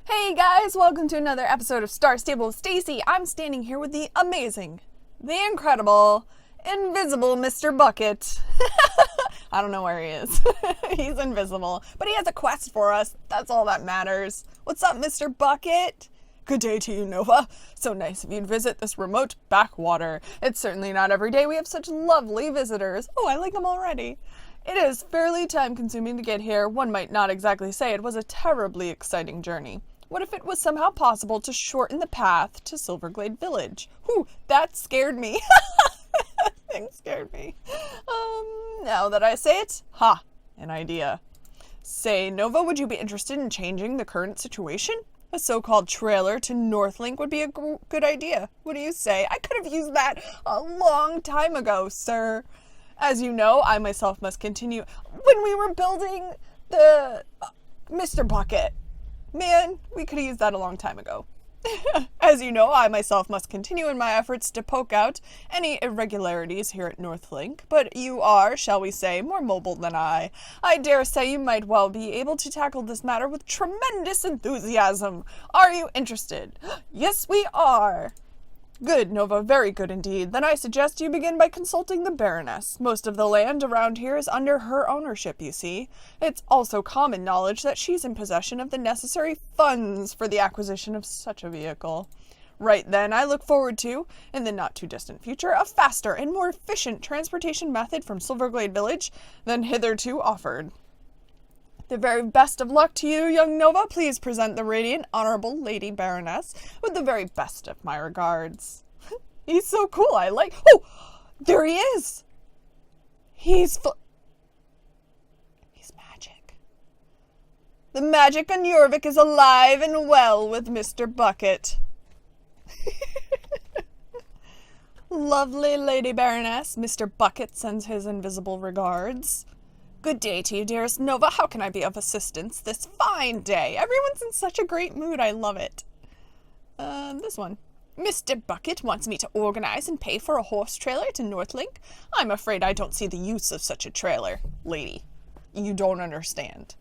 Hey guys, welcome to another episode of Star Stable with Stacy. I'm standing here with the amazing, the incredible, invisible Mr. Bucket. I don't know where he is. He's invisible, but he has a quest for us. That's all that matters. What's up, Mr. Bucket? Good day to you, Nova. So nice of you to visit this remote backwater. It's certainly not every day we have such lovely visitors. Oh, I like them already. It is fairly time-consuming to get here. One might not exactly say it was a terribly exciting journey. What if it was somehow possible to shorten the path to Silverglade Village? Whew, that scared me. That thing scared me. Now that I say it, an idea. Say, Nova, would you be interested in changing the current situation? A so-called trailer to Northlink would be a good idea. What do you say? I could have used that a long time ago, sir. As you know, I myself must continue. When we were building the Mr. Bucket, man, we could have used that a long time ago. As you know, I myself must continue in my efforts to poke out any irregularities here at Northlink, but you are, shall we say, more mobile than I. I dare say you might well be able to tackle this matter with tremendous enthusiasm. Are you interested? Yes, we are. Good, Nova, very good indeed. Then I suggest you begin by consulting the Baroness. Most of the land around here is under her ownership, you see. It's also common knowledge that she's in possession of the necessary funds for the acquisition of such a vehicle. Right then, I look forward to, in the not-too-distant future, a faster and more efficient transportation method from Silverglade Village than hitherto offered. The very best of luck to you, young Nova. Please present the radiant, honorable Lady Baroness with the very best of my regards. He's so cool. Oh, there he is. He's magic. The magic on Jorvik is alive and well with Mr. Bucket. Lovely Lady Baroness. Mr. Bucket sends his invisible regards. Good day to you, dearest Nova. How can I be of assistance this fine day? Everyone's in such a great mood. I love it. This one. Mr. Bucket wants me to organize and pay for a horse trailer to Northlink. I'm afraid I don't see the use of such a trailer. Lady, you don't understand.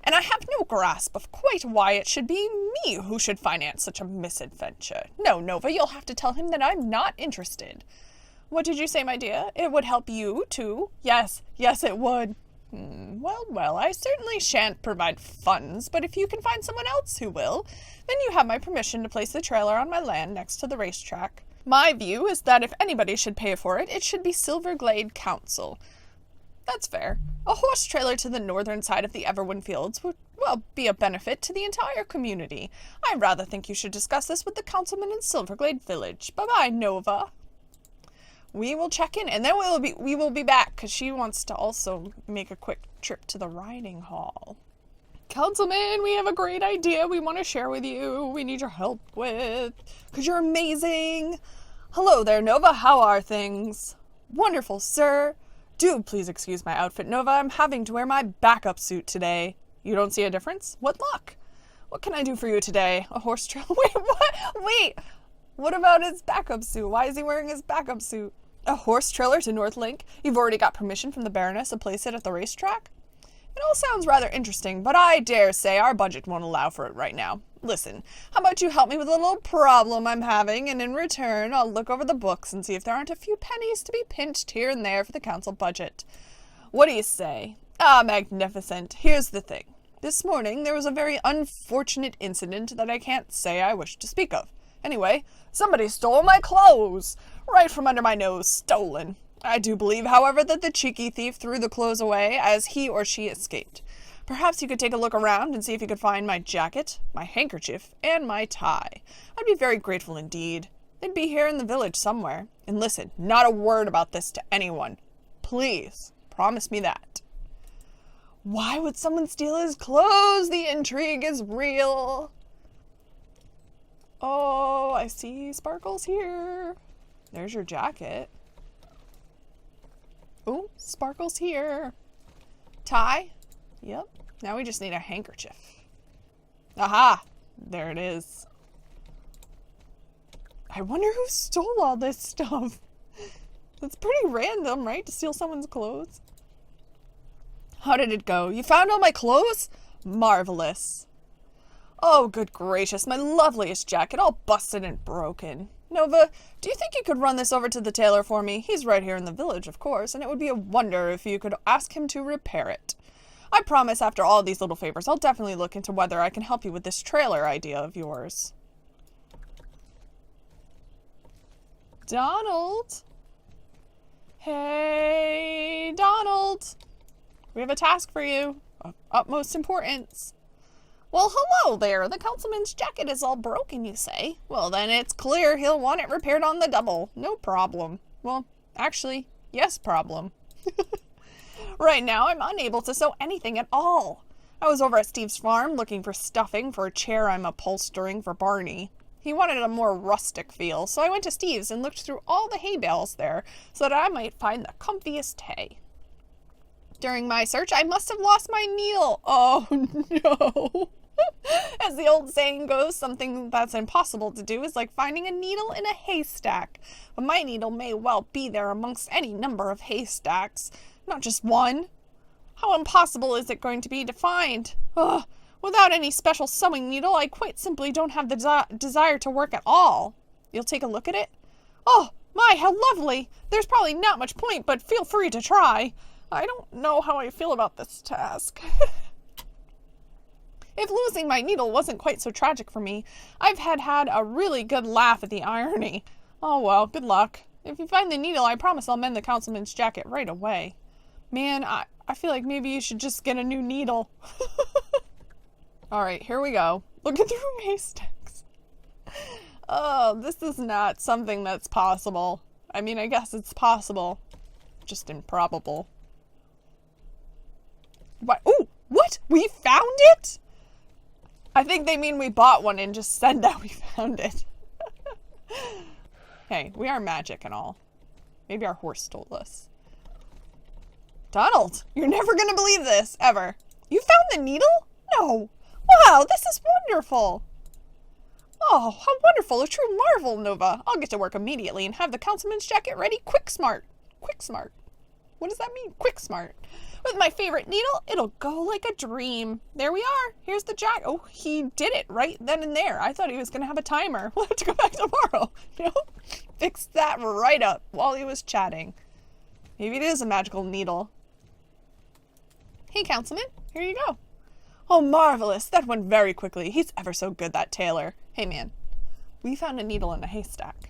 And I have no grasp of quite why it should be me who should finance such a misadventure. No, Nova, you'll have to tell him that I'm not interested. What did you say, my dear? It would help you, too? Yes, it would. Well, I certainly shan't provide funds, but if you can find someone else who will, then you have my permission to place the trailer on my land next to the racetrack. My view is that if anybody should pay for it, it should be Silverglade Council. That's fair. A horse trailer to the northern side of the Everwin Fields would, be a benefit to the entire community. I rather think you should discuss this with the councilman in Silverglade Village. Bye-bye, Nova. We will check in, and then we will be back, because she wants to also make a quick trip to the riding hall. Councilman, we have a great idea we want to share with you. We need your help with, because you're amazing. Hello there, Nova. How are things? Wonderful, sir. Do please excuse my outfit, Nova. I'm having to wear my backup suit today. You don't see a difference? What luck? What can I do for you today? A horse trailer? Wait, what? Wait. What about his backup suit? Why is he wearing his backup suit? A horse trailer to Northlink? You've already got permission from the Baroness to place it at the racetrack? It all sounds rather interesting, but I dare say our budget won't allow for it right now. Listen, how about you help me with a little problem I'm having, and in return I'll look over the books and see if there aren't a few pennies to be pinched here and there for the council budget. What do you say? Ah, magnificent. Here's the thing. This morning there was a very unfortunate incident that I can't say I wish to speak of. Anyway, somebody stole my clothes! Right from under my nose, stolen. I do believe, however, that the cheeky thief threw the clothes away as he or she escaped. Perhaps you could take a look around and see if you could find my jacket, my handkerchief, and my tie. I'd be very grateful indeed. They'd be here in the village somewhere. And listen, not a word about this to anyone. Please, promise me that. Why would someone steal his clothes? The intrigue is real. Oh, I see sparkles here. There's your jacket. Oh, sparkles here. Tie? Yep. Now we just need a handkerchief. Aha! There it is. I wonder who stole all this stuff. That's pretty random, right? To steal someone's clothes. How did it go? You found all my clothes? Marvelous. Oh, good gracious, my loveliest jacket, all busted and broken. Nova, do you think you could run this over to the tailor for me? He's right here in the village, of course, and it would be a wonder if you could ask him to repair it. I promise after all these little favors, I'll definitely look into whether I can help you with this trailer idea of yours. Donald? Hey, Donald. We have a task for you of utmost importance. Well, hello there. The councilman's jacket is all broken, you say? Well, then it's clear he'll want it repaired on the double. No problem. Well, actually, yes problem. Right now, I'm unable to sew anything at all. I was over at Steve's farm looking for stuffing for a chair I'm upholstering for Barney. He wanted a more rustic feel, so I went to Steve's and looked through all the hay bales there so that I might find the comfiest hay. During my search, I must have lost my needle. Oh, no. As the old saying goes, something that's impossible to do is like finding a needle in a haystack. But my needle may well be there amongst any number of haystacks. Not just one. How impossible is it going to be to find? Ugh, without any special sewing needle, I quite simply don't have the desire to work at all. You'll take a look at it? Oh, my, how lovely! There's probably not much point, but feel free to try. I don't know how I feel about this task. If losing my needle wasn't quite so tragic for me, I've had a really good laugh at the irony. Oh well, good luck. If you find the needle, I promise I'll mend the councilman's jacket right away. Man, I feel like maybe you should just get a new needle. Alright, here we go. Looking through haystacks. Oh, this is not something that's possible. I mean, I guess it's possible. Just improbable. What? Ooh, what? We found it? I think they mean we bought one and just said that we found it. Hey, we are magic and all. Maybe our horse stole us. Donald, you're never gonna believe this, ever. You found the needle? No. Wow, this is wonderful. Oh, how wonderful, a true marvel, Nova. I'll get to work immediately and have the councilman's jacket ready quick smart. Quick smart. What does that mean? Quick smart. With my favorite needle, it'll go like a dream. There we are. Here's the jacket. Oh, he did it right then and there. I thought he was going to have a timer. We'll have to go back tomorrow. No? Fixed that right up while he was chatting. Maybe it is a magical needle. Hey, Councilman. Here you go. Oh, marvelous. That went very quickly. He's ever so good, that tailor. Hey, man. We found a needle in a haystack.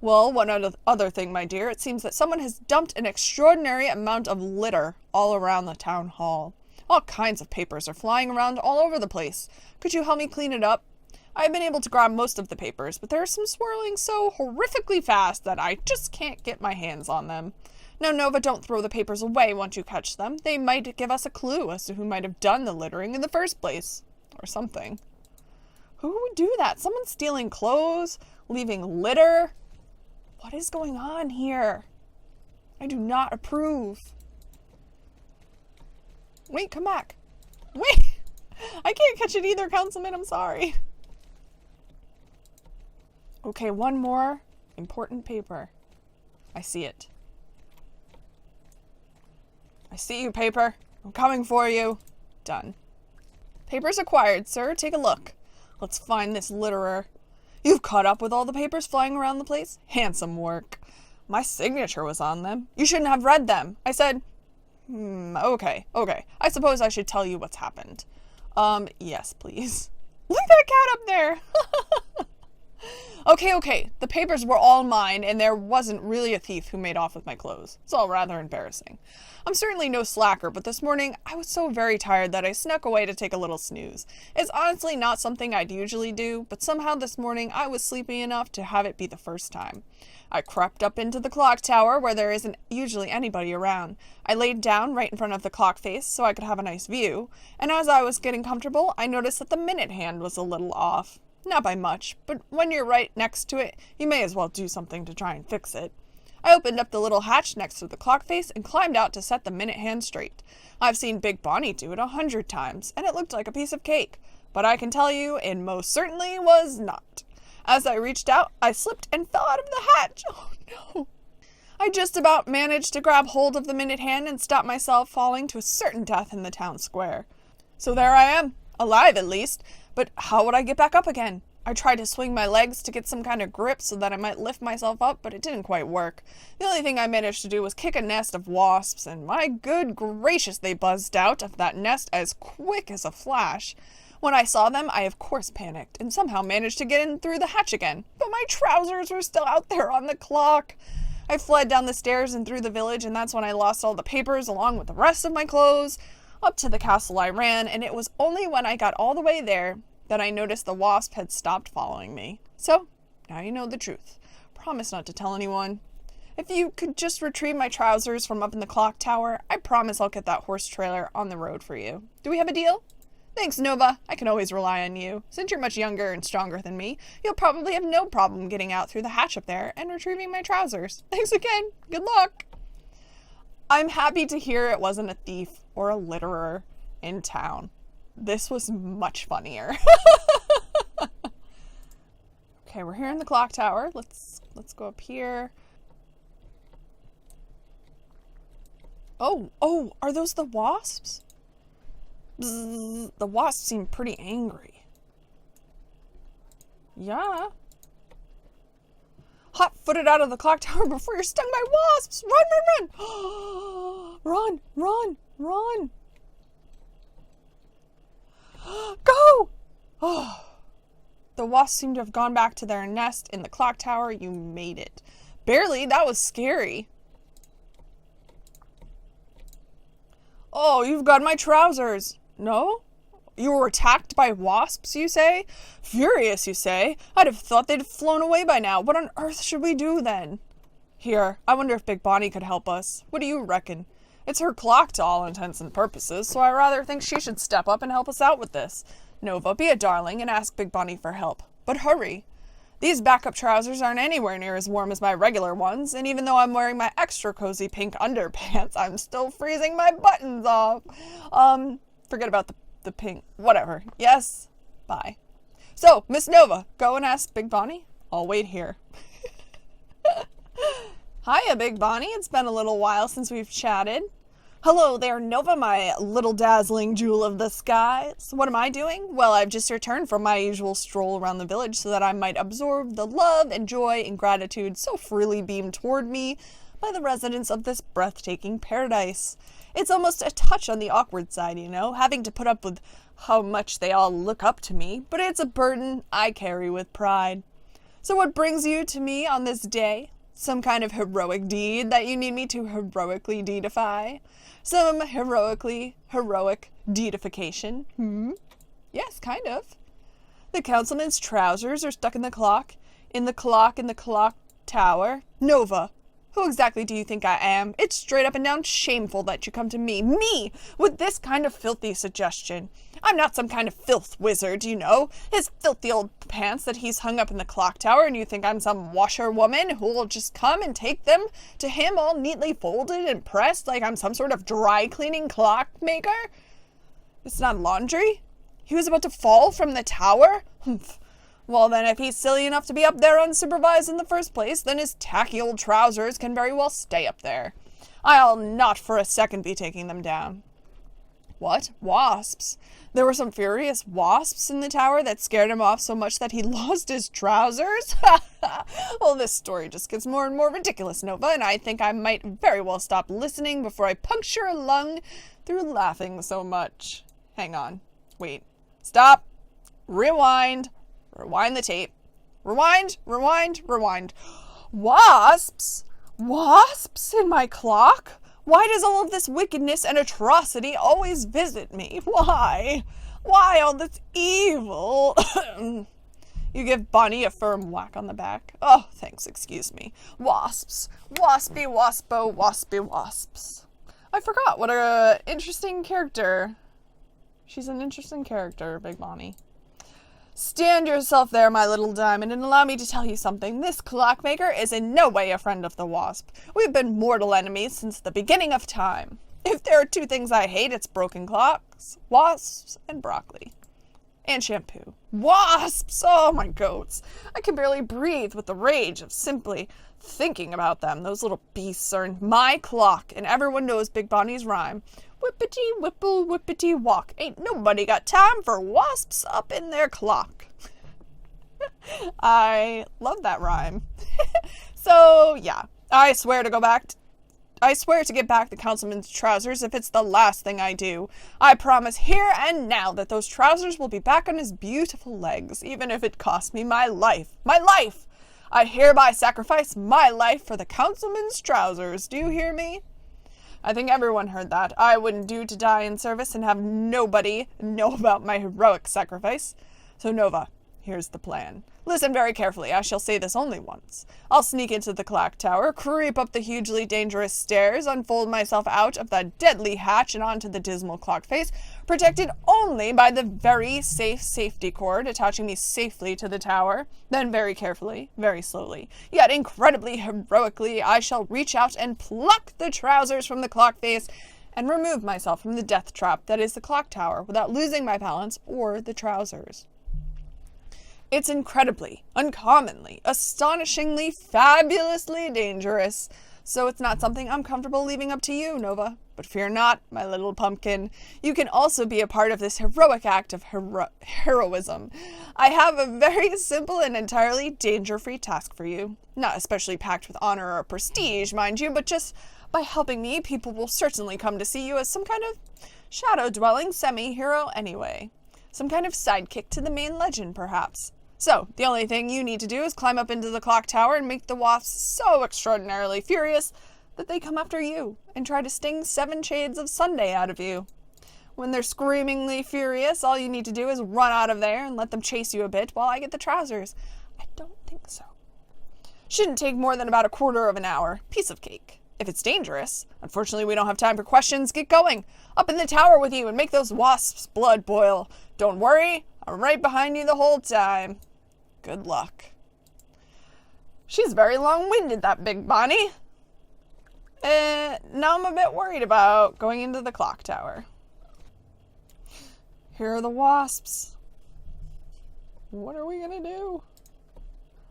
Well, one other thing, my dear, it seems that someone has dumped an extraordinary amount of litter all around the town hall. All kinds of papers are flying around all over the place. Could you help me clean it up? I've been able to grab most of the papers, but there are some swirling so horrifically fast that I just can't get my hands on them. Now, Nova, don't throw the papers away once you catch them. They might give us a clue as to who might have done the littering in the first place. Or something. Who would do that? Someone stealing clothes? Leaving litter? What is going on here? I do not approve. Wait, come back. Wait! I can't catch it either, Councilman. I'm sorry. Okay, one more important paper. I see it. I see you, paper. I'm coming for you. Done. Papers acquired, sir. Take a look. Let's find this litterer. You've caught up with all the papers flying around the place? Handsome work. My signature was on them. You shouldn't have read them. I said, okay. I suppose I should tell you what's happened. Yes, please. Look at that cat up there. Okay. The papers were all mine, and there wasn't really a thief who made off with my clothes. It's all rather embarrassing. I'm certainly no slacker, but this morning I was so very tired that I snuck away to take a little snooze. It's honestly not something I'd usually do, but somehow this morning I was sleepy enough to have it be the first time. I crept up into the clock tower where there isn't usually anybody around. I laid down right in front of the clock face so I could have a nice view, and as I was getting comfortable, I noticed that the minute hand was a little off. Not by much, but when you're right next to it, you may as well do something to try and fix it. I opened up the little hatch next to the clock face and climbed out to set the minute hand straight. I've seen Big Bonnie do it 100 times, and it looked like a piece of cake, but I can tell you it most certainly was not. As I reached out, I slipped and fell out of the hatch. Oh no! I just about managed to grab hold of the minute hand and stop myself falling to a certain death in the town square. So there I am, alive at least, But how would I get back up again? I tried to swing my legs to get some kind of grip so that I might lift myself up, but it didn't quite work. The only thing I managed to do was kick a nest of wasps, and my good gracious, they buzzed out of that nest as quick as a flash. When I saw them, I of course panicked, and somehow managed to get in through the hatch again. But my trousers were still out there on the clock. I fled down the stairs and through the village, and that's when I lost all the papers along with the rest of my clothes. Up to the castle I ran, and it was only when I got all the way there that I noticed the wasp had stopped following me. So, now you know the truth. Promise not to tell anyone. If you could just retrieve my trousers from up in the clock tower, I promise I'll get that horse trailer on the road for you. Do we have a deal? Thanks, Nova. I can always rely on you. Since you're much younger and stronger than me, you'll probably have no problem getting out through the hatch up there and retrieving my trousers. Thanks again. Good luck. I'm happy to hear it wasn't a thief or a litterer in town. This was much funnier. Okay, we're here in the clock tower. Let's go up here. Oh, are those the wasps? Bzz, the wasps seem pretty angry. Yeah. Hot-footed out of the clock tower before you're stung by wasps. Run, run, run. Run, run, run. Go! Oh. The wasps seem to have gone back to their nest in the clock tower. You made it. Barely. That was scary. Oh, you've got my trousers. No? You were attacked by wasps, you say? Furious, you say? I'd have thought they'd flown away by now. What on earth should we do then? Here, I wonder if Big Bonnie could help us. What do you reckon? It's her clock to all intents and purposes, so I rather think she should step up and help us out with this. Nova, be a darling and ask Big Bonnie for help. But hurry. These backup trousers aren't anywhere near as warm as my regular ones, and even though I'm wearing my extra cozy pink underpants, I'm still freezing my buttons off. Forget about the pink. Whatever. Yes? Bye. So, Miss Nova, go and ask Big Bonnie. I'll wait here. Hiya, Big Bonnie. It's been a little while since we've chatted. Hello there, Nova, my little dazzling jewel of the skies. What am I doing? Well, I've just returned from my usual stroll around the village so that I might absorb the love and joy and gratitude so freely beamed toward me by the residents of this breathtaking paradise. It's almost a touch on the awkward side, you know, having to put up with how much they all look up to me, but it's a burden I carry with pride. So what brings you to me on this day? Some kind of heroic deed that you need me to heroically deedify? Some heroic deedification? Yes, kind of. The councilman's trousers are stuck in the clock tower. Nova, who exactly do you think I am? It's straight up and down shameful that you come to me, with this kind of filthy suggestion. I'm not some kind of filth wizard, you know. His filthy old pants that he's hung up in the clock tower, and you think I'm some washerwoman who will just come and take them to him all neatly folded and pressed like I'm some sort of dry cleaning clock maker? It's not laundry? He was about to fall from the tower? Humph. Well then, if he's silly enough to be up there unsupervised in the first place, then his tacky old trousers can very well stay up there. I'll not for a second be taking them down. What? Wasps? There were some furious wasps in the tower that scared him off so much that he lost his trousers? Well, this story just gets more and more ridiculous, Nova, and I think I might very well stop listening before I puncture a lung through laughing so much. Hang on. Wait. Stop. Rewind. Rewind the tape. Rewind. Wasps? Wasps in my clock? Why does all of this wickedness and atrocity always visit me? Why? Why all this evil? You give Bonnie a firm whack on the back. Oh, thanks, excuse me. Wasps. Waspy, waspo, waspy, wasps. I forgot what a interesting character. She's an interesting character, Big Bonnie. Stand yourself there, my little diamond, and allow me to tell you something. This clockmaker is in no way a friend of the wasp. We've been mortal enemies since the beginning of time. If there are two things I hate, it's broken clocks, wasps, and broccoli. And shampoo. Wasps! Oh, my goats. I can barely breathe with the rage of simply thinking about them. Those little beasts are in my clock, and everyone knows Big Bonnie's rhyme. Whippity whipple whippity walk. Ain't nobody got time for wasps up in their clock. I love that rhyme. So, yeah. I swear to get back the councilman's trousers if it's the last thing I do. I promise here and now that those trousers will be back on his beautiful legs, even if it costs me my life. My life! I hereby sacrifice my life for the councilman's trousers. Do you hear me? I think everyone heard that. I wouldn't do to die in service and have nobody know about my heroic sacrifice. So Nova, here's the plan. Listen very carefully. I shall say this only once. I'll sneak into the clock tower, creep up the hugely dangerous stairs, unfold myself out of the deadly hatch and onto the dismal clock face, protected only by the very safe safety cord attaching me safely to the tower. Then very carefully, very slowly, yet incredibly heroically, I shall reach out and pluck the trousers from the clock face and remove myself from the death trap that is the clock tower without losing my balance or the trousers. It's incredibly, uncommonly, astonishingly, fabulously dangerous, so it's not something I'm comfortable leaving up to you, Nova. But fear not, my little pumpkin. You can also be a part of this heroic act of heroism. I have a very simple and entirely danger-free task for you. Not especially packed with honor or prestige, mind you, but just by helping me, people will certainly come to see you as some kind of shadow-dwelling semi-hero anyway. Some kind of sidekick to the main legend, perhaps. So, the only thing you need to do is climb up into the clock tower and make the wasps so extraordinarily furious that they come after you and try to sting 7 shades of Sunday out of you. When they're screamingly furious, all you need to do is run out of there and let them chase you a bit while I get the trousers. I don't think so. Shouldn't take more than about a quarter of an hour. Piece of cake. If it's dangerous, unfortunately we don't have time for questions. Get going. Up in the tower with you and make those wasps' blood boil. Don't worry, I'm right behind you the whole time. Good luck. She's very long-winded, that big Bonnie. Now I'm a bit worried about going into the clock tower. Here are the wasps. What are we gonna do?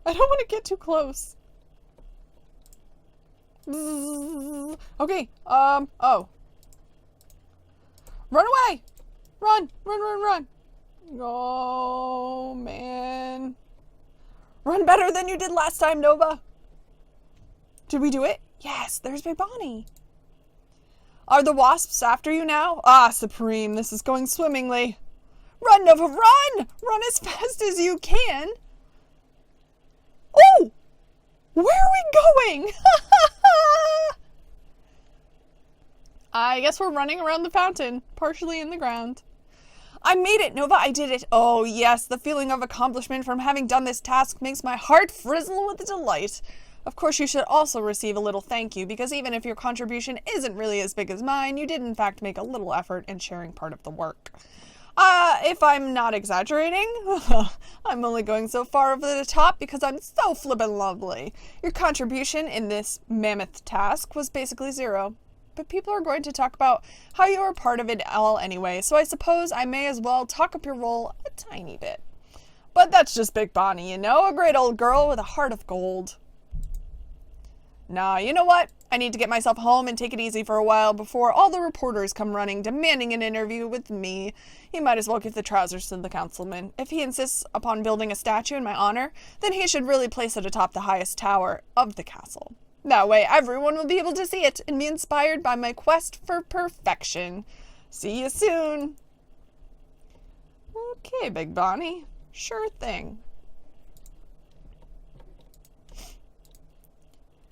I don't want to get too close. Okay, oh. Run away! Run, run, run, run. Oh, man. Run better than you did last time, Nova. Did we do it? Yes, there's my Bonnie. Are the wasps after you now? Ah, Supreme, this is going swimmingly. Run, Nova, run! Run as fast as you can. Oh! Where are we going? I guess we're running around the fountain, partially in the ground. I made it, Nova, I did it. Oh, yes, the feeling of accomplishment from having done this task makes my heart frizzle with delight. Of course, you should also receive a little thank you, because even if your contribution isn't really as big as mine, you did in fact make a little effort in sharing part of the work. If I'm not exaggerating, I'm only going so far over the top because I'm so flippin' lovely. Your contribution in this mammoth task was basically 0. But people are going to talk about how you were part of it all anyway, so I suppose I may as well talk up your role a tiny bit. But that's just Big Bonnie, you know, a great old girl with a heart of gold. Nah, you know what? I need to get myself home and take it easy for a while before all the reporters come running demanding an interview with me. You might as well give the trousers to the councilman. If he insists upon building a statue in my honor, then he should really place it atop the highest tower of the castle. That way everyone will be able to see it and be inspired by my quest for perfection. See you soon. Okay, Big Bonnie. Sure thing.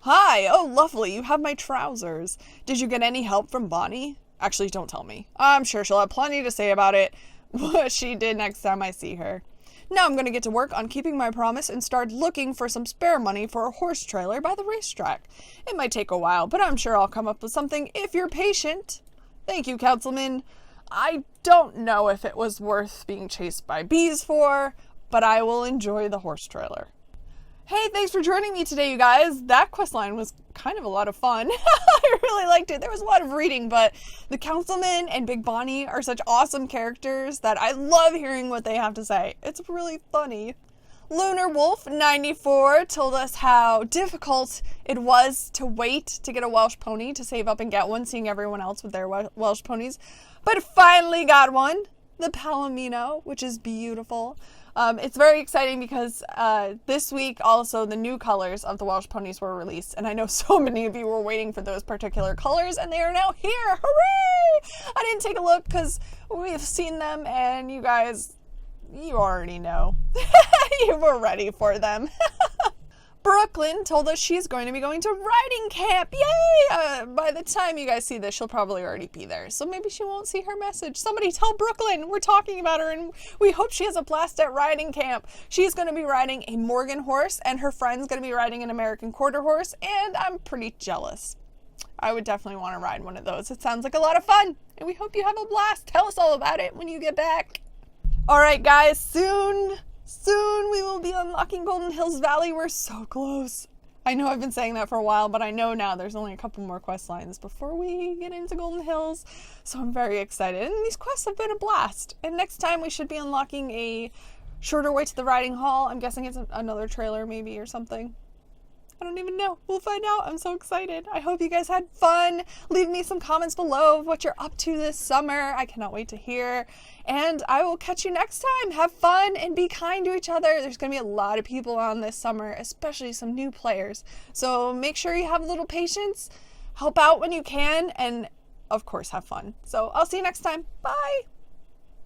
Hi! Oh, lovely, you have my trousers. Did you get any help from Bonnie? Actually, don't tell me. I'm sure she'll have plenty to say about it. What she did next time I see her. Now I'm going to get to work on keeping my promise and start looking for some spare money for a horse trailer by the racetrack. It might take a while, but I'm sure I'll come up with something if you're patient. Thank you, Councilman. I don't know if it was worth being chased by bees for, but I will enjoy the horse trailer. Hey, thanks for joining me today, you guys. That questline was kind of a lot of fun. I really liked it. There was a lot of reading, but the Councilman and Big Bonnie are such awesome characters that I love hearing what they have to say. It's really funny. Lunar Wolf 94 told us how difficult it was to wait to get a Welsh pony, to save up and get one, seeing everyone else with their Welsh ponies, but finally got one, the Palomino, which is beautiful. It's very exciting because this week also the new colors of the Welsh ponies were released, and I know so many of you were waiting for those particular colors, and they are now here. Hooray! I didn't take a look because we've seen them, and you guys, you already know. You were ready for them. Brooklyn told us she's going to be going to riding camp. Yay! By the time you guys see this, she'll probably already be there. So maybe she won't see her message. Somebody tell Brooklyn we're talking about her, and we hope she has a blast at riding camp. She's going to be riding a Morgan horse, and her friend's going to be riding an American quarter horse, and I'm pretty jealous. I would definitely want to ride one of those. It sounds like a lot of fun, and we hope you have a blast. Tell us all about it when you get back. All right, guys, soon we will be unlocking Golden Hills Valley. We're so close. I know I've been saying that for a while, but I know now there's only a couple more quest lines before we get into Golden Hills. So I'm very excited. And these quests have been a blast. And next time we should be unlocking a shorter way to the riding hall. I'm guessing it's another trailer maybe or something. I don't even know. We'll find out. I'm so excited. I hope you guys had fun. Leave me some comments below of what you're up to this summer. I cannot wait to hear. And I will catch you next time. Have fun and be kind to each other. There's going to be a lot of people on this summer, especially some new players. So make sure you have a little patience. Help out when you can. And of course, have fun. So I'll see you next time. Bye.